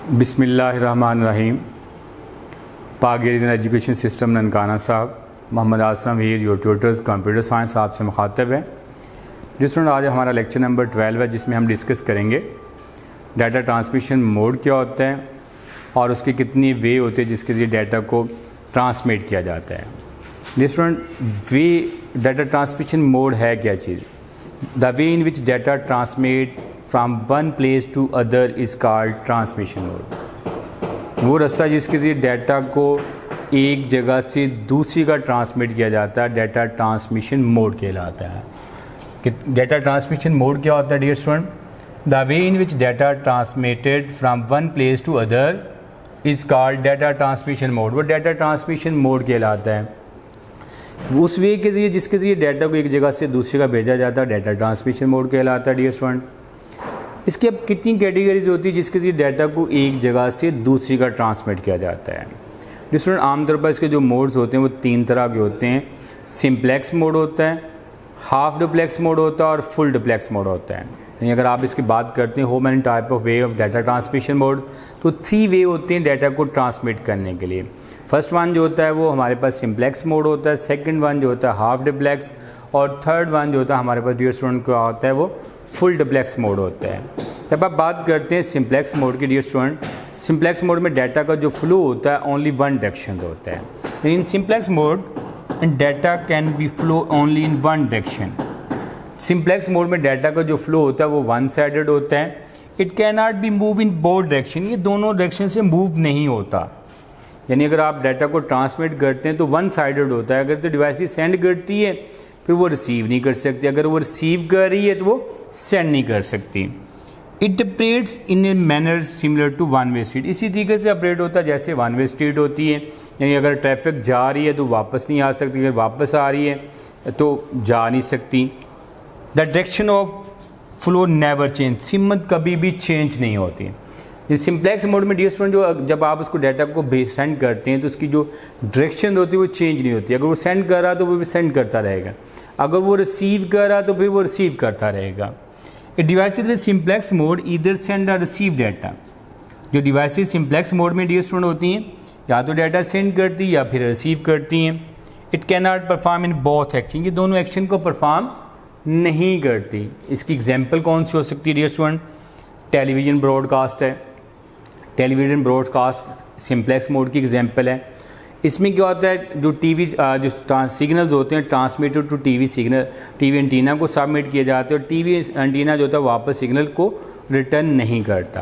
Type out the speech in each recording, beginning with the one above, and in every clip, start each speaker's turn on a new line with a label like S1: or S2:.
S1: बिस्मिल्लाहिर्रहमानिर्रहीम। पाक reason education system Nankana साहब, मोहम्मद आसम वीर, योर ट्यूटर्स कंप्यूटर साइंस आपसे मुखातब है। जिस स्टूडेंट आज हमारा लेक्चर नंबर 12 है, जिसमें हम डिस्कस करेंगे डाटा ट्रांसमिशन मोड क्या होता है और उसकी कितनी वे होती है जिसके ज़रिए डाटा को ट्रांसमिट किया जाता है। जिस student way data transmission mode है क्या चीज़? The way in which data transmit from one place to other is called transmission mode. वो रास्ता जिसके ज़रिए डाटा को एक जगह से दूसरी का ट्रांसमिट किया जाता है, डाटा ट्रांसमिशन मोड कहलाता है। कि डाटा ट्रांसमिशन मोड क्या होता है dear student? The way in which data transmitted from one place to other is called data transmission mode. वो डाटा ट्रांसमिशन मोड कहलाता है। उस वे के ज़रिए जिसके ज़रिए डाटा को एक जगह से दूसरी का भेजा जाता है, डाटा ट्रांसमिशन मोड कहलाता है डियर स्टूडेंट। इसकी अब कितनी कैटेगरीज होती है जिसके ज़रिए डाटा को एक जगह से दूसरी का ट्रांसमिट किया जाता है? डियर स्टूडेंट, आमतौर पर इसके जो मोड्स होते हैं वो तीन तरह के होते हैं। सिंप्लेक्स मोड होता है, हाफ डुप्लेक्स मोड होता है और फुल डुप्लेक्स मोड होता है। यानी अगर आप इसकी बात करते हैं हो many type of way of data transmission mode, तो 3 वे होते हैं डाटा को ट्रांसमिट करने के लिए। फर्स्ट वन जो होता है वो हमारे पास सिंप्लेक्स मोड होता है, सेकंड वन जो होता है हाफ डुप्लेक्स, और थर्ड वन जो होता है हमारे पास डियर स्टूडेंट क्या होता है वो फुल डुप्लेक्स मोड होता है। जब आप बात करते हैं सिंप्लेक्स मोड की डियर स्टूडेंट, सिंप्लेक्स मोड में डाटा का जो फ्लो होता है ओनली वन डायरेक्शन होता है। In simplex mode data can be flow only in one direction. Simplex mode में डाटा का जो फ्लो होता है वो वन साइडेड होता है। It can not B move in both direction, ये दोनों डायरेक्शन से मूव नहीं होता। यानी अगर आप डाटा को ट्रांसमिट करते हैं तो वन साइडेड होता है। अगर तो डिवाइस सेंड करती है फिर वो रिसीव नहीं कर सकती, अगर वो रिसीव कर रही है तो वो सेंड नहीं कर सकती। It operates in a manner similar to one way street. इसी तरीके से ऑपरेट होता है जैसे वन वे स्ट्रीट होती है। यानी अगर ट्रैफिक जा रही है तो वापस नहीं आ सकती, अगर वापस आ रही है तो जा नहीं सकती। The direction of flow never change, सिमत कभी भी चेंज नहीं होती। इस सिंप्लेक्स मोड में डियर स्टूडेंट जो जब आप उसको डाटा को सेंड करते हैं तो उसकी जो डायरेक्शन होती है वो चेंज नहीं होती। अगर वो सेंड कर रहा तो वो भी सेंड करता रहेगा, अगर वो रिसीव कर रहा तो फिर वो रिसीव करता रहेगा। A devices with simplex mode either send और रिसीव डाटा। जो डिवाइसेज सिंप्लेक्स मोड में डियर स्टूडेंट होती हैं या तो डाटा सेंड करती है या फिर रिसीव करती हैं। It can not perform in both action, ये दोनों एक्शन को परफॉर्म नहीं करती। इसकी एग्जाम्पल कौन सी हो सकती है डियर स्टूडेंट? टेलीविज़न ब्रॉडकास्ट है। टेलीविज़न ब्रॉडकास्ट सिंप्लेक्स मोड की एग्जांपल है। इसमें क्या होता है जो टीवी जो सिग्नल्स होते हैं transmitted to TV signal, TV antenna को सबमिट किए जाते हैं और टीवी एंटीना जो होता है वापस सिग्नल को रिटर्न नहीं करता।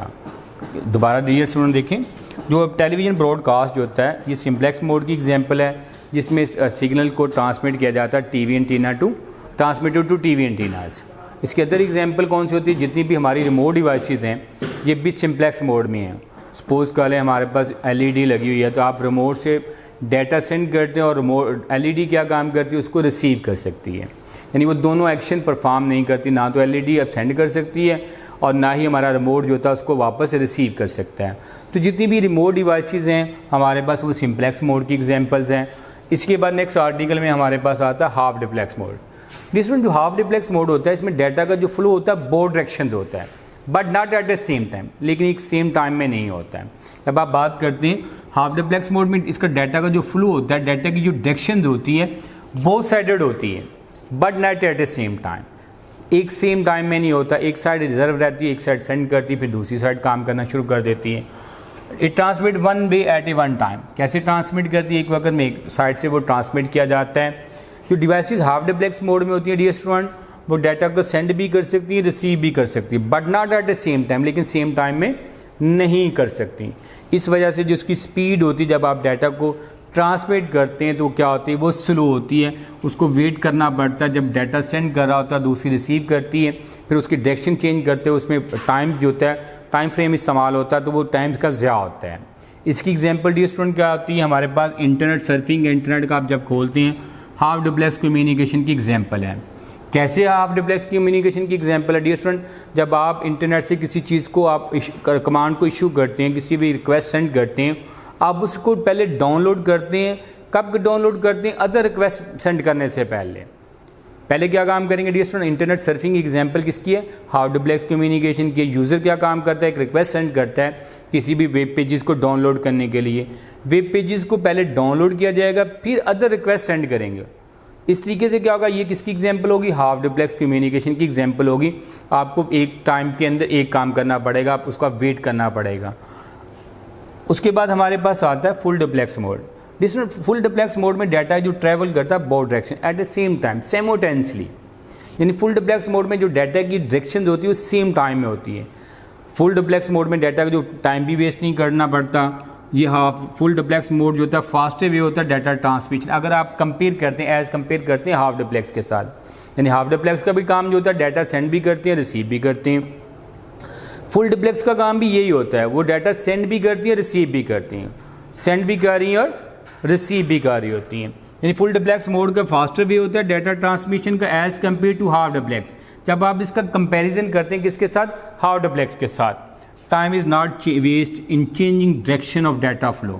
S1: दोबारा डियर स्टूडेंट देखें, जो टेलीविज़न ब्रॉडकास्ट जो होता है ये सिंप्लेक्स मोड की एग्जांपल है, जिसमें सिग्नल को ट्रांसमिट किया जाता है TV antenna to transmitted to TV antennas. इसके अदर एग्जांपल कौन सी होती है? जितनी भी हमारी रिमोट डिवाइसेस हैं ये भी सिंप्लेक्स मोड में हैं। सपोज कर लें हमारे पास एलईडी लगी हुई है तो आप रिमोट से डाटा सेंड करते हैं और रिमोट एलईडी क्या काम करती है उसको रिसीव कर सकती है। यानी वो दोनों एक्शन परफॉर्म नहीं करती, ना तो एलईडी अब सेंड कर सकती है और ना ही हमारा रिमोट जो होता है उसको वापस रिसीव कर सकता है। तो जितनी भी रिमोट डिवाइसेस हैं हमारे पास वो सिंप्लेक्स मोड की एग्जांपल्स हैं। इसके बाद नेक्स्ट आर्टिकल में हमारे पास आता है हाफ डुप्लेक्स मोड। डिफरेंट जो हाफ डुप्लेक्स मोड होता है इसमें डाटा का जो फ्लो होता है बोथ डायरेक्शन से होता है, but not at the same time, लेकिन एक सेम टाइम में नहीं होता है। जब आप बात करते हैं हाफ डुप्लेक्स मोड में इसका डाटा का जो फ्लो होता है, डाटा की जो डायरेक्शन होती है बोथ साइडेड होती है, but not at the same time, एक सेम टाइम में नहीं होता। एक साइड रिजर्व रहती है, एक साइड सेंड करती है, फिर दूसरी साइड काम करना शुरू कर देती है। It transmit one way at A one time. कैसे ट्रांसमिट करती है? एक वक्त में एक साइड से वो ट्रांसमिट किया जाता है। जो डिवाइसेस हाफ डुप्लेक्स मोड में होती है डियर स्टूडेंट वो डाटा को सेंड भी कर सकती है, रिसीव भी कर सकती है, but not at the same time, लेकिन सेम टाइम में नहीं कर सकती। इस वजह से जो उसकी स्पीड होती है जब आप डाटा को ट्रांसमिट करते हैं तो क्या होती है वो स्लो होती है, उसको वेट करना पड़ता है। जब डाटा सेंड कर रहा होता है दूसरी रिसीव करती है, फिर उसकी डायरेक्शन चेंज करते हैं, उसमें टाइम जो होता है टाइम फ्रेम इस्तेमाल होता है तो वो टाइम का ज़्यादा होता है। इसकी एग्जाम्पल डियर स्टूडेंट क्या होती है? हमारे पास इंटरनेट सर्फिंग, इंटरनेट का आप जब खोलते हैं हाफ डुप्लेक्स कम्युनिकेशन की एग्जाम्पल है। कैसे हाफ डुप्लेक्स कम्युनिकेशन की एग्जांपल है डियर स्टूडेंट? जब आप इंटरनेट से किसी चीज़ को आप कमांड को इशू करते हैं, किसी भी रिक्वेस्ट सेंड करते हैं, आप उसको पहले डाउनलोड करते हैं। कब डाउनलोड करते हैं? अदर रिक्वेस्ट सेंड करने से पहले। पहले क्या काम करेंगे dear student, internet surfing example किसकी है, हाउ डुप्लेक्स कम्युनिकेशन की। यूज़र क्या काम करता है, एक रिक्वेस्ट सेंड करता है किसी भी वेब पेजेस को डाउनलोड करने के लिए। वेब पेजेस को पहले डाउनलोड किया जाएगा, फिर अदर रिक्वेस्ट सेंड करेंगे। इस तरीके से क्या होगा, ये किसकी एग्जांपल होगी, हाफ डुप्लेक्स कम्युनिकेशन की एग्जांपल होगी। आपको एक टाइम के अंदर एक काम करना पड़ेगा, आप उसका वेट करना पड़ेगा। उसके बाद हमारे पास आता है full duplex mode. Full duplex mode में डाटा जो ट्रैवल करता है both direction at the same time simultaneously, यानी फुल डुप्लेक्स मोड में जो डाटा की डायरेक्शन होती है वो सेम टाइम में होती है। फुल डुप्लेक्स मोड में डाटा का जो टाइम भी वेस्ट नहीं करना पड़ता। ये हाफ फुल डुप्लेक्स मोड जो होता है फास्टर वे होता है डाटा ट्रांसमिशन, अगर आप कंपेयर करते हैं कंपेयर करते हैं हाफ डुप्लेक्स के साथ। यानी हाफ डुप्लेक्स का भी काम जो होता है डाटा सेंड भी करते हैं रिसीव भी करते हैं। फुल डुप्लेक्स का काम भी यही होता है, वो डाटा सेंड भी करती है रिसीव भी करती हैं, सेंड भी कर रही हैं और रिसीव भी कर रही होती हैं। यानी फुल डुप्लेक्स मोड का फास्टर वे होता है डाटा ट्रांसमिशन का as compare to half duplex. जब आप इसका कंपैरिजन करते हैं किसके साथ, हाफ डुप्लेक्स के साथ, time is not waste in changing direction of data flow,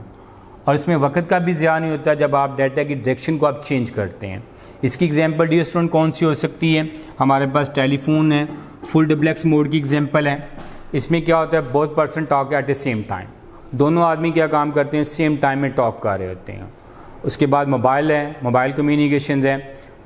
S1: और इसमें वक्त का भी ज़्यादा नहीं होता जब आप डाटा की डायरेक्शन को आप चेंज करते हैं। इसकी एग्जांपल डियर स्टूडेंट कौन सी हो सकती है, हमारे पास टेलीफोन है, फुल डुप्लेक्स मोड की एग्जांपल है। इसमें क्या होता है, both person talk eight the same time, दोनों आदमी क्या काम करते हैं, सेम टाइम में टॉक कर रहे होते हैं। उसके बाद मोबाइल है, मोबाइल कम्युनिकेशन है,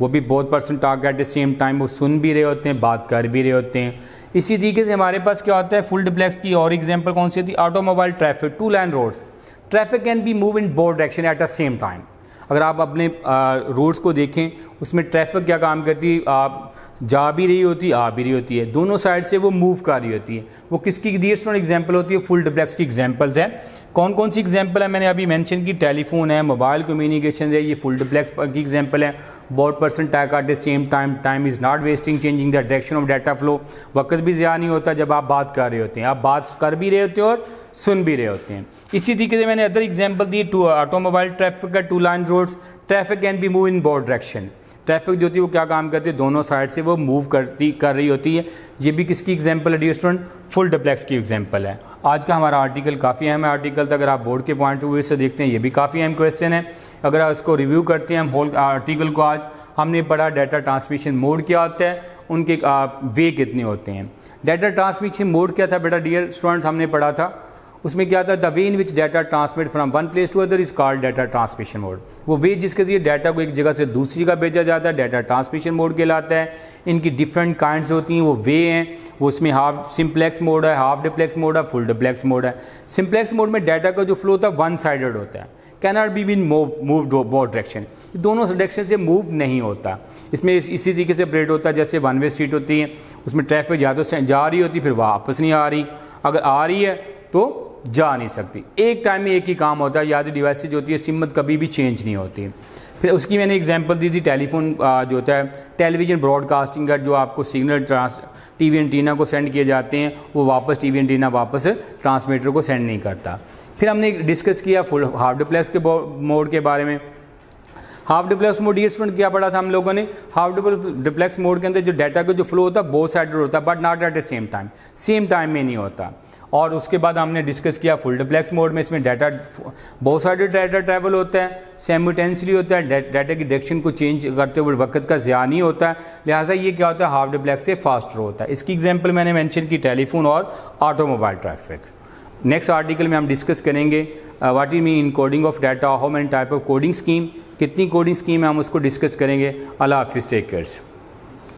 S1: वो भी both person talk eight the same time, वो सुन भी रहे होते हैं, बात कर भी रहे होते हैं। इसी तरीके से हमारे पास क्या होता है फुल डुप्लेक्स की और एग्जांपल कौन सी होती है, automobile traffic, two lane roads, traffic can be move in both direction at the same time. अगर आप अपने रोड्स को देखें उसमें ट्रैफिक क्या काम करती है, आप जा भी रही होती है आ भी रही होती है, दोनों साइड से वो मूव कर रही होती है। वो किसकी डियर स्टूडेंट एग्जांपल होती है, फुल डुप्लेक्स की एग्जांपल्स है। कौन कौन सी एग्जांपल है, मैंने अभी मेंशन की, टेलीफोन है, मोबाइल कम्युनिकेशन है, ये फुल डुप्लेक्स की एग्जांपल है। Both person talk eight the same time, time is not wasting changing the direction of data flow, वक्त भी ज़्यादा नहीं होता जब आप बात कर रहे होते हैं, आप बात कर भी रहे होते हैं और सुन भी रहे होते हैं। इसी तरीके से मैंने अदर एग्जांपल दी, टू ऑटोमोबाइल ट्रैफिक का, two lane roads, traffic can be move in both direction, traffic जो होती है वो क्या काम करती है, दोनों साइड से वो मूव कर रही होती है। ये भी किसकी एग्जांपल है डियर स्टूडेंट, फुल डुप्लेक्स की एग्जांपल है। आज का हमारा आर्टिकल काफ़ी अहम है आर्टिकल, अगर आप बोर्ड के पॉइंट ऑफ व्यू से देखते हैं ये भी काफ़ी अहम क्वेश्चन है। अगर आप इसको रिव्यू करते हैं हम होल आर्टिकल को, आज हमने पढ़ा डाटा ट्रांसमिशन मोड क्या होता है, उनके वे कितने होते हैं। डाटा ट्रांसमिशन मोड क्या था बेटा डियर स्टूडेंट्स, हमने पढ़ा था, उसमें क्या था, the way in which data transmit from one place to other is called data transmission mode. वो वे जिसके जरिए डाटा को एक जगह से दूसरी जगह भेजा जाता है डाटा ट्रांसमिशन मोड कहलाता है। इनकी डिफरेंट काइंड्स होती हैं, वो वे हैं, वो उसमें हाफ सिंप्लेक्स मोड है, हाफ डुप्लेक्स मोड है, फुल डुप्लेक्स मोड है। सिंप्लेक्स मोड में डाटा का जो फ्लो होता है वन साइडेड होता है, can not be been moved both direction, दोनों डायरेक्शन से मूव नहीं होता। इसमें इसी तरीके से ऑपरेट होता है जैसे वन वे स्ट्रीट होती है, उसमें ट्रैफिक या तो जा रही होती फिर वापस नहीं आ रही, अगर आ रही है तो जा नहीं सकती, एक टाइम में एक ही काम होता है, या तो डिवाइसेज होती है सिमत कभी भी चेंज नहीं होती। फिर उसकी मैंने एग्जांपल दी थी टेलीफोन जो होता है टेलीविज़न ब्रॉडकास्टिंग का, जो आपको सिग्नल टीवी एंटीना को सेंड किए जाते हैं वो वापस टीवी एंटीना वापस ट्रांसमीटर को सेंड नहीं करता। फिर हमने डिस्कस किया फुल हाफ डुप्लेक्स के मोड के बारे में। Half duplex mode dear student क्या पढ़ा था हम लोगों ने, हाफ डुप्लेक्स मोड के अंदर जो डाटा का जो फ्लो होता है बोथ साइडेड होता है but not at the same time, same time में नहीं होता। और उसके बाद हमने डिस्कस किया फुल डुप्लेक्स मोड में, इसमें डाटा बहुत सारे डाटा ट्रैवल होता है, साइमल्टेनियसली होता है, डाटा की डायरेक्शन को चेंज करते हुए वक्त का ज़्यादा नहीं होता है, लिहाजा ये क्या होता है हाफ डुप्लेक्स से फास्टर होता है। इसकी एग्जांपल मैंने मेंशन की टेलीफोन और ऑटोमोबाइल ट्रैफिक। नेक्स्ट आर्टिकल में हम डिस्कस करेंगे what is mean in coding of data, how many type of coding scheme, कितनी कोडिंग स्कीम है हम उसको डिस्कस करेंगे। अल्लाह हाफिज़, टेक केयर।